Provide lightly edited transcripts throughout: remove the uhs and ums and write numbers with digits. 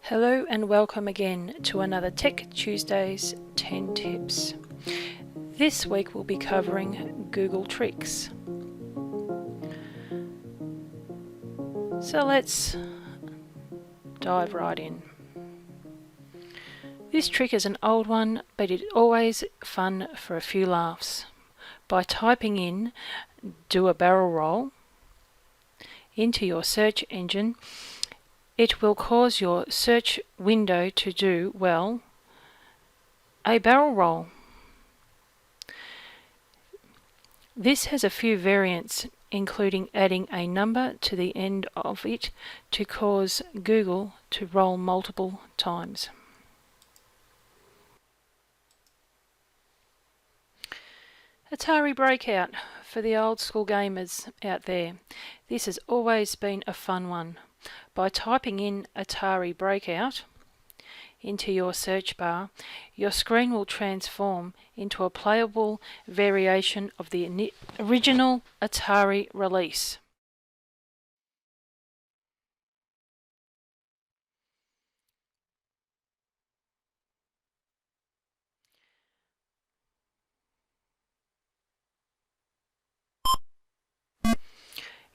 Hello and welcome again to another Tech Tuesdays 10 Tips. This week we'll be covering Google tricks. So let's dive right in. This trick is an old one, but it's always fun for a few laughs. By typing in "do a barrel roll" into your search engine, it will cause your search window to do, well, a barrel roll. This has a few variants, including adding a number to the end of it to cause Google to roll multiple times. Atari Breakout for the old school gamers out there. This has always been a fun one. By typing in Atari Breakout into your search bar, your screen will transform into a playable variation of the original Atari release.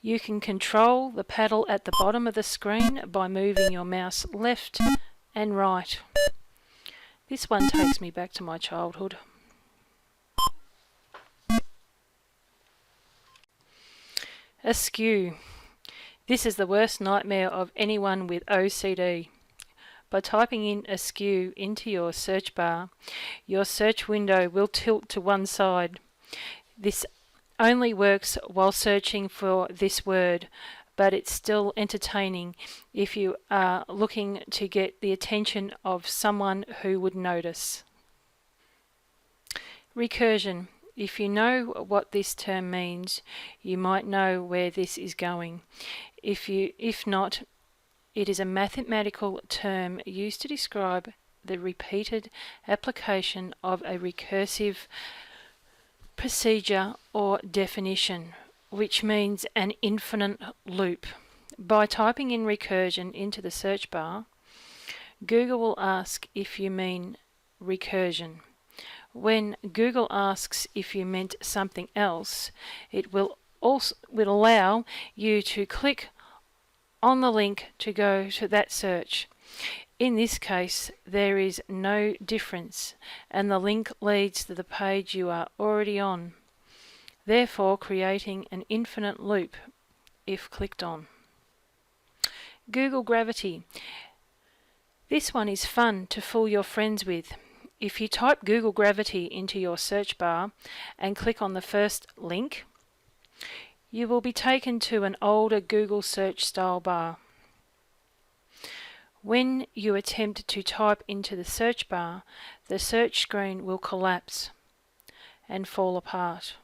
You can control the paddle at the bottom of the screen by moving your mouse left and right. This one takes me back to my childhood. Askew. This is the worst nightmare of anyone with OCD. By typing in askew into your search bar, your search window will tilt to one side. This only works while searching for this word, but it's still entertaining if you are looking to get the attention of someone who would notice. Recursion. If you know what this term means, you might know where this is going. If not, it is a mathematical term used to describe the repeated application of a recursive procedure or definition, which means an infinite loop. By typing in recursion into the search bar, Google will ask if you mean recursion. When Google asks if you meant something else, it will allow you to click on the link to go to that search. In this case, there is no difference, and the link leads to the page you are already on, therefore creating an infinite loop if clicked on. Google Gravity. This one is fun to fool your friends with. If you type Google Gravity into your search bar and click on the first link, you will be taken to an older Google search style bar. When you attempt to type into the search bar, the search screen will collapse and fall apart.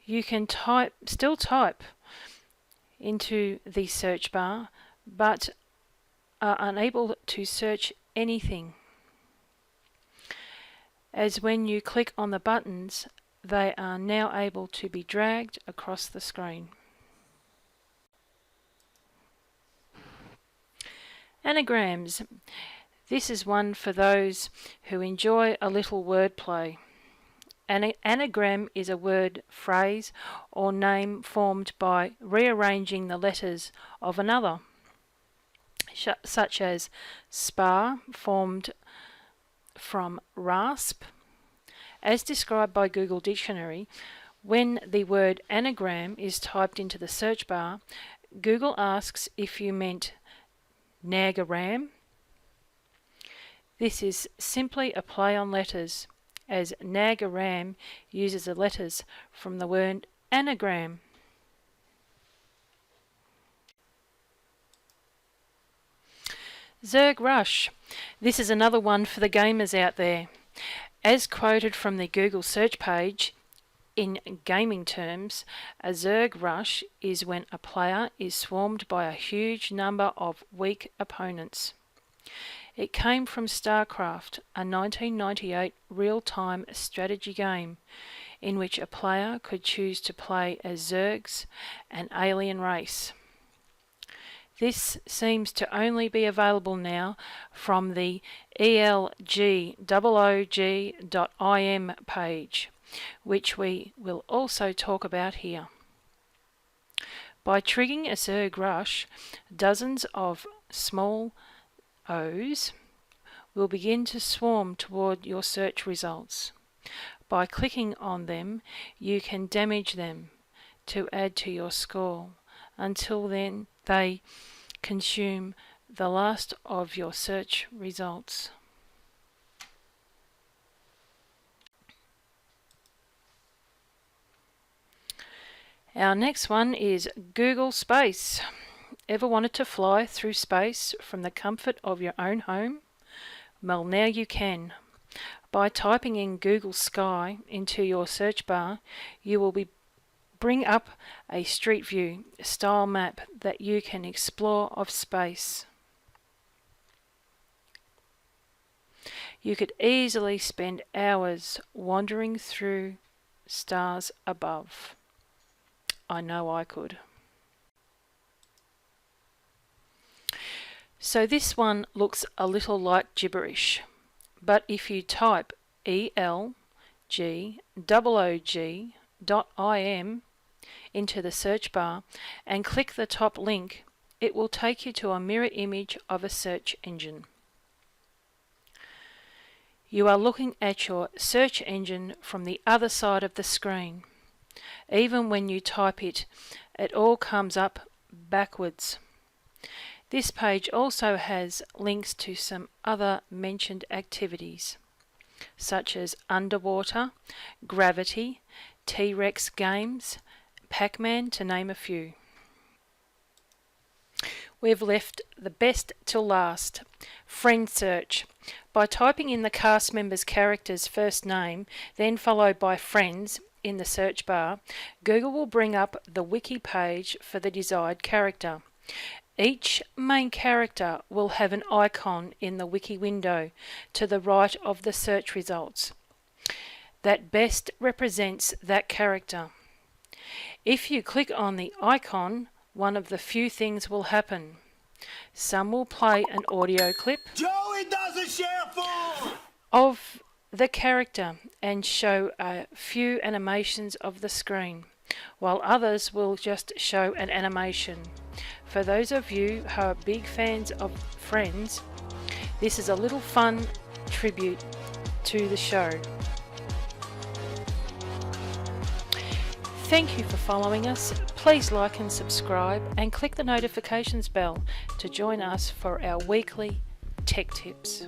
You can still type into the search bar, but are unable to search anything, as when you click on the buttons, they are now able to be dragged across the screen. Anagrams. This is one for those who enjoy a little wordplay. An anagram is a word, phrase, or name formed by rearranging the letters of another, such as spar, formed from rasp. As described by Google Dictionary, when the word anagram is typed into the search bar, Google asks if you meant Nagram. This is simply a play on letters, as Nagram uses the letters from the word anagram. Zerg Rush. This is another one for the gamers out there. As quoted from the Google search page, in gaming terms, a Zerg Rush is when a player is swarmed by a huge number of weak opponents. It came from StarCraft, a 1998 real-time strategy game in which a player could choose to play as Zergs, an alien race. This seems to only be available now from the elg.im page, which we will also talk about here. By triggering a Zerg Rush, dozens of small O's will begin to swarm toward your search results. By clicking on them, you can damage them to add to your score. Until then, they consume the last of your search results. Our next one is Google Space. Ever wanted to fly through space from the comfort of your own home? Well, now you can. By typing in Google Sky into your search bar, you will bring up a Street View style map that you can explore of space. You could easily spend hours wandering through stars above. I know I could. So this one looks a little like gibberish, but if you type elg.im into the search bar and click the top link, it will take you to a mirror image of a search engine. You are looking at your search engine from the other side of the screen. Even when you type it, it all comes up backwards. This page also has links to some other mentioned activities, such as underwater, gravity, T-Rex games, Pac-Man, to name a few. We've left the best till last, friend search. By typing in the cast member's character's first name, then followed by friends in the search bar, Google will bring up the wiki page for the desired character. Each main character will have an icon in the wiki window to the right of the search results that best represents that character. If you click on the icon, one of the few things will happen. Some will play an audio clip of the character and show a few animations of the screen, while others will just show an animation. For those of you who are big fans of Friends, this is a little fun tribute to the show. Thank you for following us. Please like and subscribe and click the notifications bell to join us for our weekly tech tips.